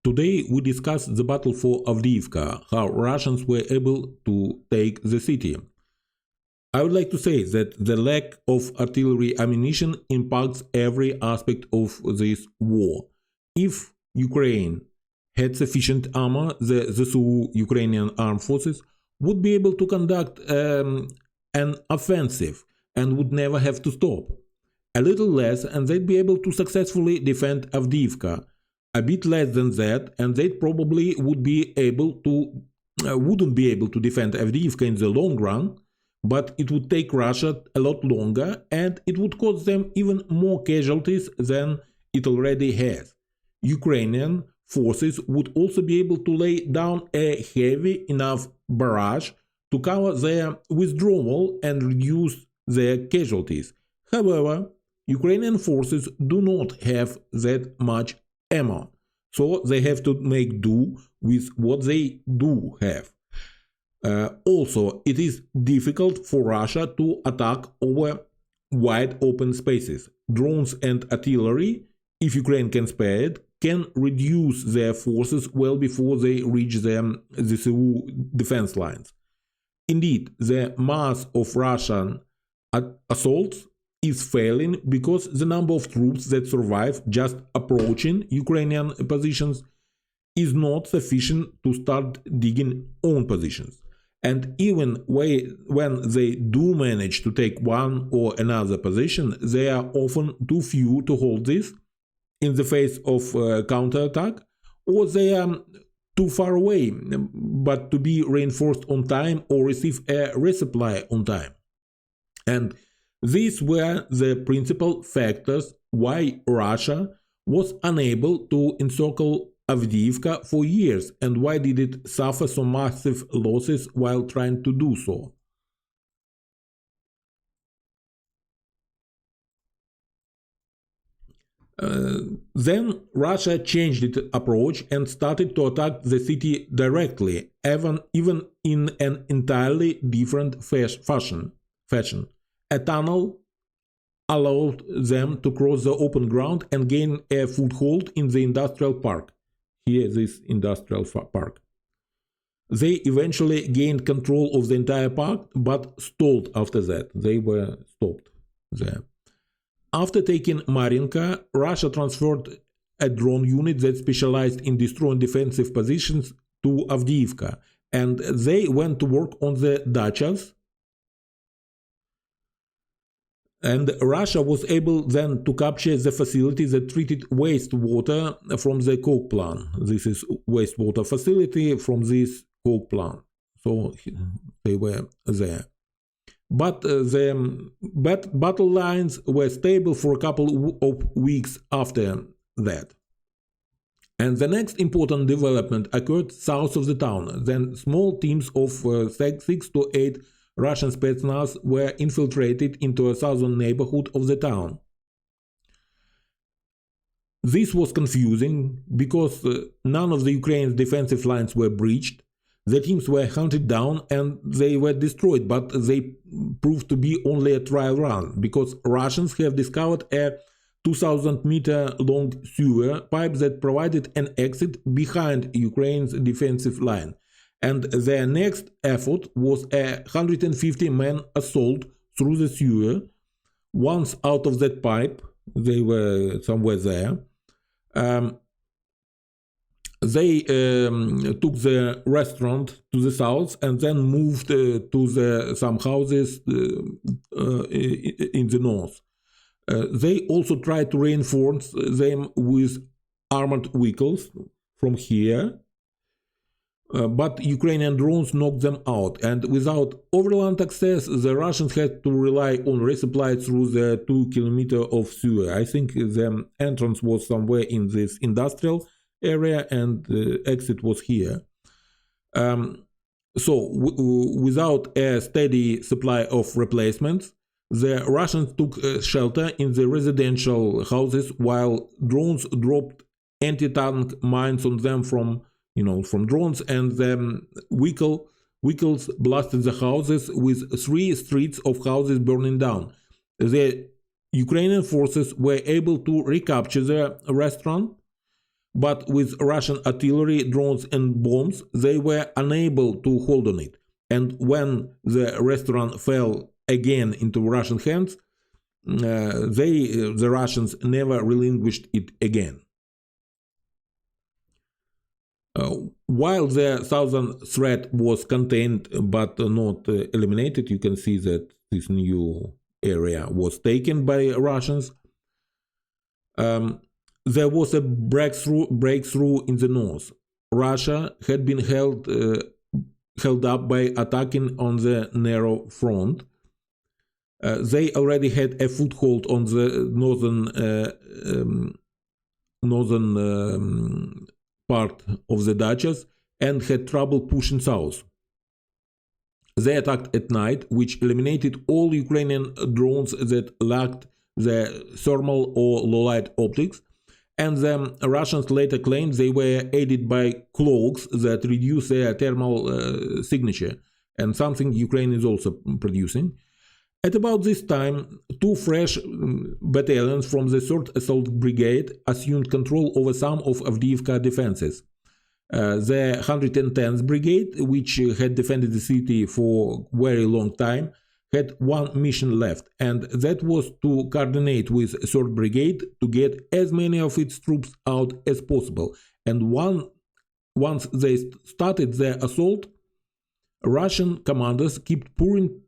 Today we discuss the battle for Avdiivka, how Russians were able to take the city. I would like to say that the lack of artillery ammunition impacts every aspect of this war. If Ukraine had sufficient armor, the ZSU Ukrainian armed forces would be able to conduct an offensive and would never have to stop. A little less and they'd be able to successfully defend Avdiivka. A bit less than that and they probably wouldn't be able to defend Avdiivka in the long run, but it would take Russia a lot longer and it would cause them even more casualties than it already has. Ukrainian forces would also be able to lay down a heavy enough barrage to cover their withdrawal and reduce their casualties. However, Ukrainian forces do not have that much ammo, so they have to make do with what they do have. Also, it is difficult for Russia to attack over wide open spaces. Drones and artillery, if Ukraine can spare it, can reduce their forces well before they reach the ZSU defense lines. Indeed, the mass of Russian assaults is failing because the number of troops that survive just approaching Ukrainian positions is not sufficient to start digging own positions. And even when they do manage to take one or another position, they are often too few to hold this in the face of counterattack, or they are too far away but to be reinforced on time or receive a resupply on time. And these were the principal factors why Russia was unable to encircle Avdiivka for years and why did it suffer so massive losses while trying to do so. Then Russia changed its approach and started to attack the city directly, even in an entirely different fashion. A tunnel allowed them to cross the open ground and gain a foothold in the industrial park. Here, this industrial park. They eventually gained control of the entire park, but stalled after that. They were stopped there. After taking Marinka, Russia transferred a drone unit that specialized in destroying defensive positions to Avdiivka, and they went to work on the dachas. And Russia was able then to capture the facility that treated wastewater from the coke plant. This is wastewater facility from this coke plant. So they were there. But the battle lines were stable for a couple of weeks after that. And the next important development occurred south of the town. Then small teams of 6 to 8 Russian spetsnaz were infiltrated into a southern neighborhood of the town. This was confusing because none of the Ukraine's defensive lines were breached. The teams were hunted down and they were destroyed, but they proved to be only a trial run because Russians have discovered a 2,000-meter long sewer pipe that provided an exit behind Ukraine's defensive line. And their next effort was a 150-man assault through the sewer. Once out of that pipe, they were somewhere there. They took the restaurant to the south and then moved to some houses in the north. They also tried to reinforce them with armored vehicles from here. But Ukrainian drones knocked them out, and without overland access, the Russians had to rely on resupply through the 2 kilometers of sewer. I think the entrance was somewhere in this industrial area, and the exit was here. Without a steady supply of replacements, the Russians took shelter in the residential houses while drones dropped anti-tank mines on them from drones, and the vehicles blasted the houses with 3 streets of houses burning down. The Ukrainian forces were able to recapture the restaurant, but with Russian artillery, drones and bombs, they were unable to hold on it. And when the restaurant fell again into Russian hands, the Russians never relinquished it again. While the southern threat was contained but not eliminated, you can see that this new area was taken by Russians. There was a breakthrough in the north. Russia had been held up by attacking on the narrow front. They already had a foothold on the northern part of the Duchess and had trouble pushing south. They attacked at night, which eliminated all Ukrainian drones that lacked the thermal or low-light optics, and the Russians later claimed they were aided by cloaks that reduce their thermal signature, and something Ukraine is also producing. At about this time, two fresh battalions from the 3rd Assault Brigade assumed control over some of Avdiivka defenses. The 110th Brigade, which had defended the city for a very long time, had one mission left, and that was to coordinate with 3rd Brigade to get as many of its troops out as possible. And once they started their assault, Russian commanders kept pouring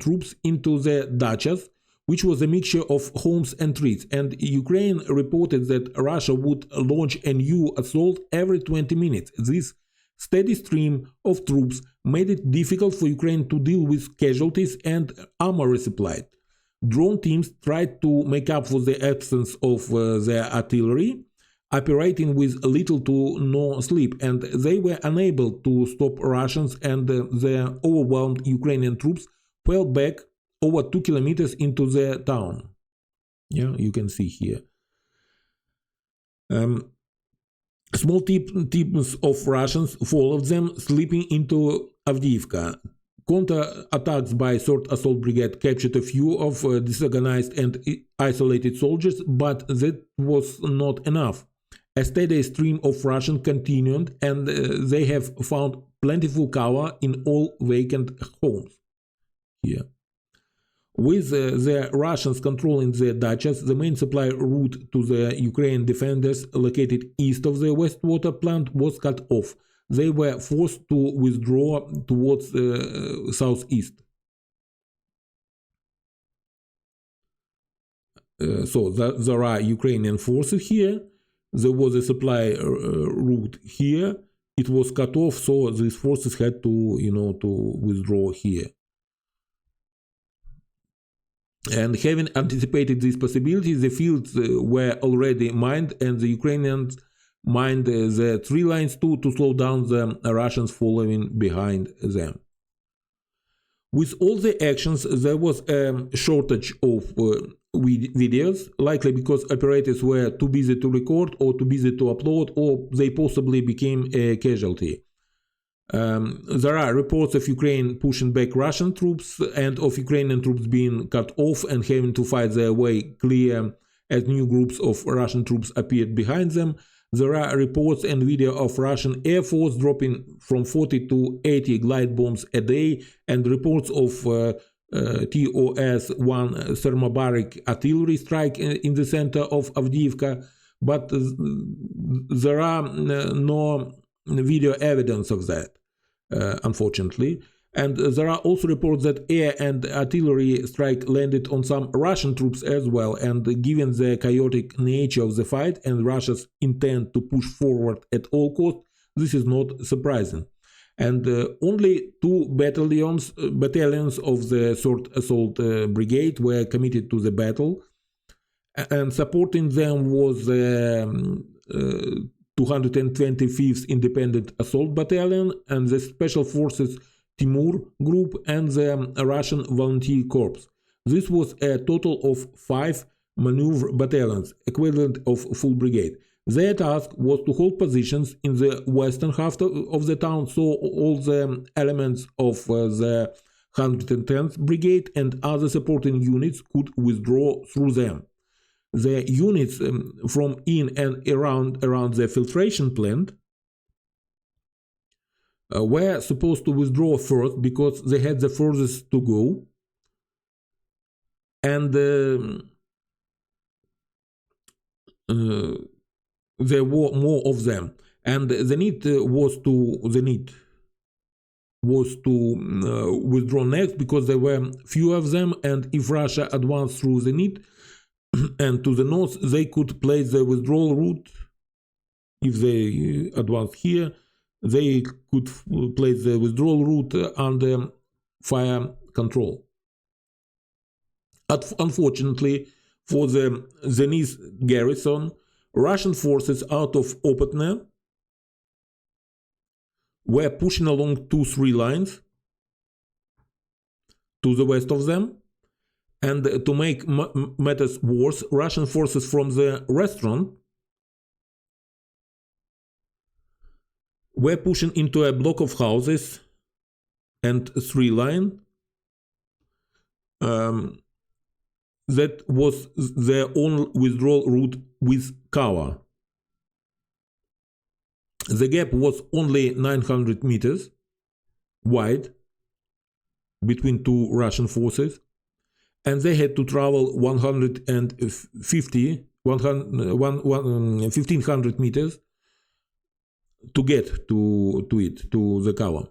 troops into the Duchess, which was a mixture of homes and streets, and Ukraine reported that Russia would launch a new assault every 20 minutes. This steady stream of troops made it difficult for Ukraine to deal with casualties and armor resupply. Drone teams tried to make up for the absence of their artillery, operating with little to no sleep, and they were unable to stop Russians, and the overwhelmed Ukrainian troops fell back over 2 kilometers into the town. Yeah, you can see here. Small teams of Russians followed them, slipping into Avdiivka. Counter-attacks by 3rd Assault Brigade captured a few of disorganized and isolated soldiers, but that was not enough. A steady stream of Russians continued, and they have found plentiful cover in all vacant homes. Here. With the Russians controlling the Duchess, the main supply route to the Ukrainian defenders located east of the wastewater plant was cut off. They were forced to withdraw towards southeast. So there are Ukrainian forces here. There was a supply route here. It was cut off, so these forces had to, to withdraw here. And having anticipated this possibility, the fields were already mined, and the Ukrainians mined the 3 lines too to slow down the Russians following behind them. With all the actions, there was a shortage of videos, likely because operators were too busy to record or too busy to upload, or they possibly became a casualty. There are reports of Ukraine pushing back Russian troops and of Ukrainian troops being cut off and having to fight their way clear as new groups of Russian troops appeared behind them. There are reports and video of Russian Air Force dropping from 40 to 80 glide bombs a day, and reports of TOS-1 thermobaric artillery strike in the center of Avdiivka, but there are no video evidence of that, unfortunately. And there are also reports that air and artillery strike landed on some Russian troops as well, and given the chaotic nature of the fight and Russia's intent to push forward at all costs, this is not surprising. And only 2 battalions of the 3rd Assault Brigade were committed to the battle, and supporting them was 225th Independent Assault Battalion and the Special Forces Timur Group and the Russian Volunteer Corps. This was a total of 5 maneuver battalions, equivalent of full brigade. Their task was to hold positions in the western half of the town, so all the elements of the 110th Brigade and other supporting units could withdraw through them. the units from in and around the filtration plant were supposed to withdraw first because they had the furthest to go, and there were more of them, and the need was to withdraw next because there were fewer of them, and if Russia advanced through the Nit and to the north, they could place the withdrawal route. If they advanced here, they could place the withdrawal route under fire control. Unfortunately for the Zenith garrison, Russian forces out of Opatne were pushing along 2-3 lines to the west of them, and to make matters worse, Russian forces from the restaurant were pushing into a block of houses and 3 line. That was their own withdrawal route with cover. The gap was only 900 meters wide between two Russian forces, and they had to travel 1,500 meters to get to the cover.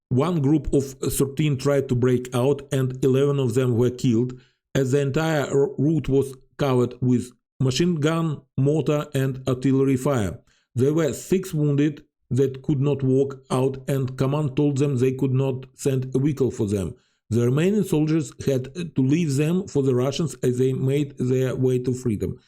One group of 13 tried to break out, and 11 of them were killed, as the entire route was covered with machine gun, mortar, and artillery fire. There were 6 wounded that could not walk out, and command told them they could not send a vehicle for them. The remaining soldiers had to leave them for the Russians as they made their way to freedom.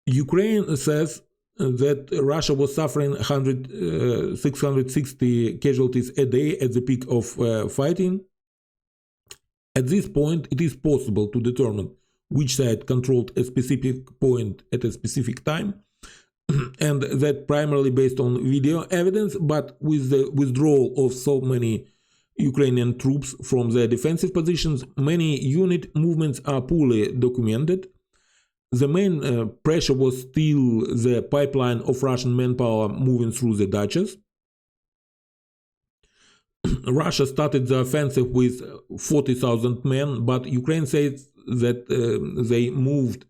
Ukraine says that Russia was suffering 660 casualties a day at the peak of fighting. At this point, it is possible to determine which side controlled a specific point at a specific time, and that primarily based on video evidence, but with the withdrawal of so many Ukrainian troops from their defensive positions, many unit movements are poorly documented. The main pressure was still the pipeline of Russian manpower moving through the Duchess. Russia started the offensive with 40,000 men, but Ukraine says that they moved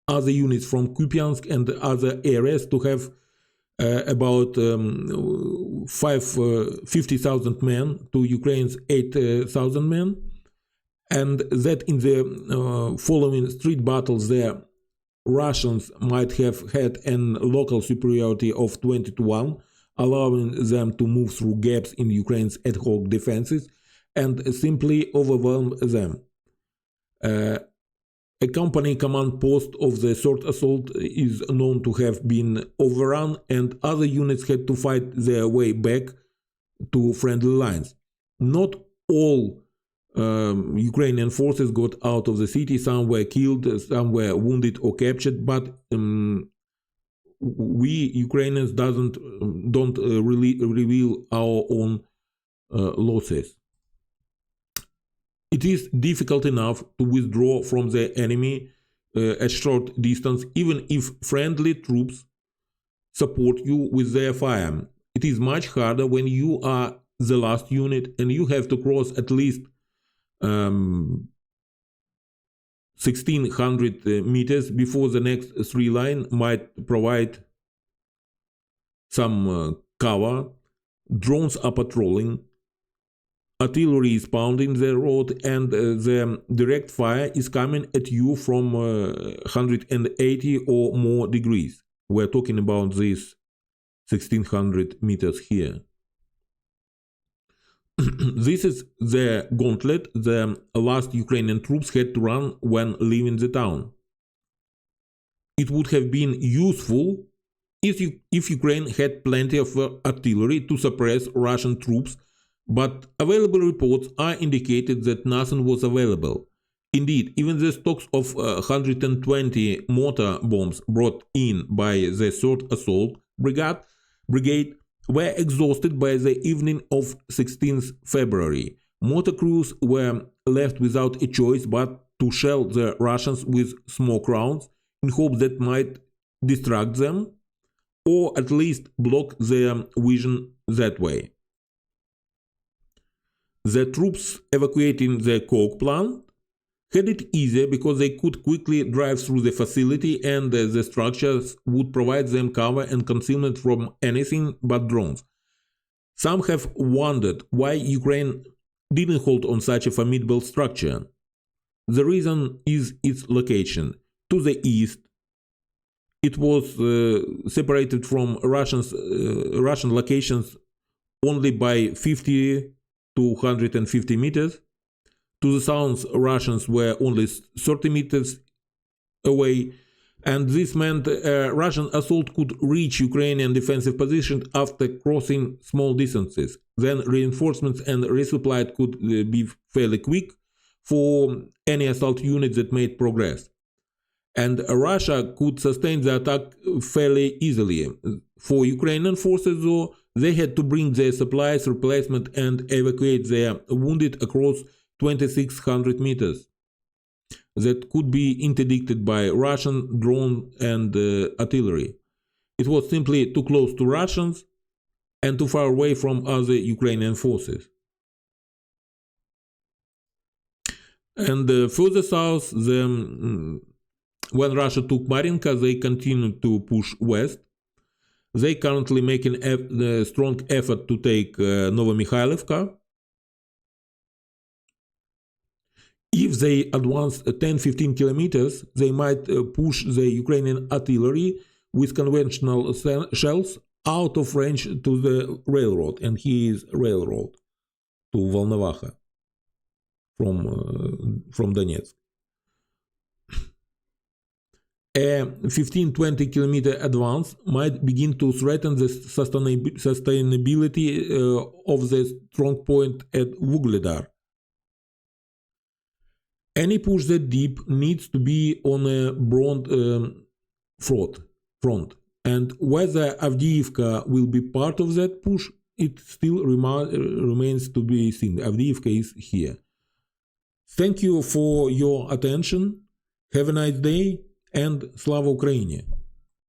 other units from Kupiansk and other areas to have about 50,000 men to Ukraine's 8,000 men, and that in the following street battles there, Russians might have had a local superiority of 20-1, allowing them to move through gaps in Ukraine's ad hoc defenses and simply overwhelm them. A company command post of the third assault is known to have been overrun, and other units had to fight their way back to friendly lines. Not all Ukrainian forces got out of the city. Some were killed, some were wounded or captured, but we Ukrainians don't really reveal our own losses. It is difficult enough to withdraw from the enemy at short distance, even if friendly troops support you with their fire. It is much harder when you are the last unit and you have to cross at least 1,600 meters before the next 3 line might provide some cover. Drones are patrolling, artillery is pounding the road, and the direct fire is coming at you from 180 or more degrees. We're talking about these 1,600 meters here. This is the gauntlet the last Ukrainian troops had to run when leaving the town. It would have been useful if Ukraine had plenty of artillery to suppress Russian troops, but available reports are indicated that nothing was available. Indeed, even the stocks of 120 mortar bombs brought in by the 3rd Assault Brigade were exhausted by the evening of 16th February. Mortar crews were left without a choice but to shell the Russians with smoke rounds in hope that might distract them, or at least block their vision that way. The troops evacuating the coke plant had it easier because they could quickly drive through the facility and the structures would provide them cover and concealment from anything but drones. Some have wondered why Ukraine didn't hold on such a formidable structure. The reason is its location. To the east, it was separated from Russian locations only by 50 to 150 meters. To the south, Russians were only 30 meters away, and this meant a Russian assault could reach Ukrainian defensive positions after crossing small distances. Then reinforcements and resupply could be fairly quick for any assault unit that made progress. And Russia could sustain the attack fairly easily. For Ukrainian forces, though, they had to bring their supplies, replacement, and evacuate their wounded across 2,600 meters that could be interdicted by Russian drone and artillery. It was simply too close to Russians and too far away from other Ukrainian forces. And further south, when Russia took Marinka, they continued to push west. They currently making a strong effort to take Novomikhailivka. If they advance 10-15 kilometers, they might push the Ukrainian artillery with conventional shells out of range to the railroad, and here is railroad to Volnovakha from Donetsk. A 15-20 kilometer advance might begin to threaten the sustainability of the strong point at Vuhledar. Any push that deep needs to be on a broad front, and whether Avdiivka will be part of that push, it still remains to be seen. Avdiivka is here. Thank you for your attention. Have a nice day, and Slava Ukraini!